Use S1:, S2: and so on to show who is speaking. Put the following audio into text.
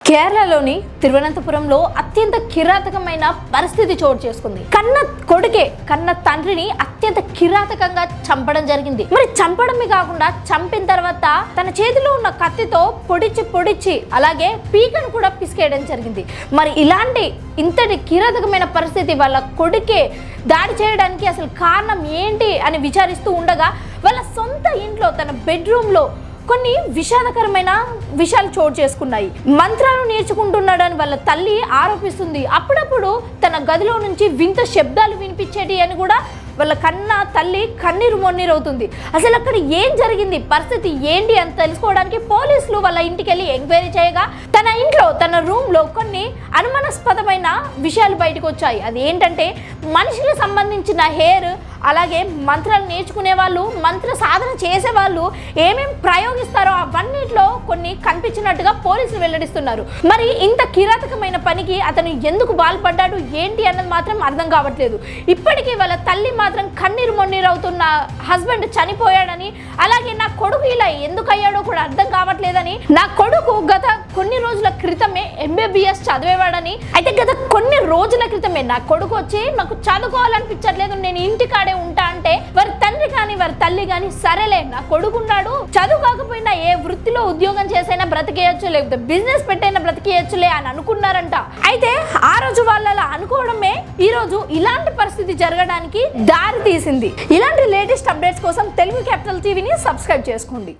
S1: కేరళలోని తిరువనంతపురంలో అత్యంత కిరాతకమైన పరిస్థితి చోటు చేసుకుంది. కన్న తండ్రిని అత్యంత కిరాతకంగా చంపడం జరిగింది. మరి చంపడమే కాకుండా చంపిన తర్వాత తన చేతిలో ఉన్న కత్తితో పొడిచి అలాగే పీకను కూడా పిసికేయడం జరిగింది. మరి ఇంతటి కిరాతకమైన పరిస్థితి వాళ్ళ కొడుకే దాడి చేయడానికి అసలు కారణం ఏంటి అని విచారిస్తూ ఉండగా వాళ్ళ సొంత ఇంట్లో తన బెడ్రూమ్లో కొన్ని విషాదకరమైన విషయాలు చోటు చేసుకున్నాయి. మంత్రాలు నేర్చుకుంటున్నాడని వాళ్ళ తల్లి ఆరోపిస్తుంది. అప్పుడప్పుడు తన గదిలో నుంచి వింత శబ్దాలు వినిపించేటి అని కూడా వాళ్ళ తల్లి కన్నీరు మొన్నీరవుతుంది. అసలు అక్కడ ఏం జరిగింది, పరిస్థితి ఏంటి అని తెలుసుకోవడానికి పోలీసులు వాళ్ళ ఇంటికి వెళ్ళి ఎంక్వైరీ చేయగా తన రూమ్లో కొన్ని అనుమానాస్పదమైన విషయాలు బయటకు వచ్చాయి. అది ఏంటంటే మనుషులకు సంబంధించిన హెయిర్, అలాగే మంత్రాలు నేర్చుకునే వాళ్ళు, మంత్ర సాధన చేసేవాళ్ళు ఏమేమి ప్రయోగిస్తారో అవన్నిట్లో కొన్ని కనిపించినట్టుగా పోలీసులు వెల్లడిస్తున్నారు. మరి ఇంత కిరాతకమైన పనికి అతను ఎందుకు బాల్పడ్డాడు ఏంటి అన్నది మాత్రం అర్థం కావట్లేదు. ఇప్పటికీ వాళ్ళ తల్లి మాత్రం కన్నీరు మొన్నీరు అవుతున్న హస్బెండ్ చనిపోయాడని, అలాగే నా కొడుకు ఇలా ఎందుకు అయ్యాడో కూడా అర్థం కావట్లేదని, నా కొడుకు గత కొన్ని రోజుల క్రితమే MBBS చదివేవాడని, అయితే గత కొన్ని రోజుల క్రితమే నా కొడుకు వచ్చి నాకు చదువుకోవాలనిపించట్లేదు, నేను ఇంటికాడే ఉంటా అంటే వారి తండ్రి కానీ వారి తల్లి కానీ సరేలే నా కొడుకున్నాడు, చదువు కాకపోయినా ఏ వృత్తిలో ఉద్యోగం చేసైనా బ్రతికేయచ్చు, లేకపోతే బిజినెస్ పెట్టైనా బ్రతికేయచ్చులే అని అనుకున్నారంట. అయితే ఆ రోజు వాళ్ళు అలా అనుకోవడమే ఈ రోజు ఇలాంటి పరిస్థితి జరగడానికి దారి తీసింది. ఇలాంటి లేటెస్ట్ అప్డేట్స్ కోసం తెలుగు క్యాపిటల్ టీవీని సబ్స్క్రైబ్ చేసుకోండి.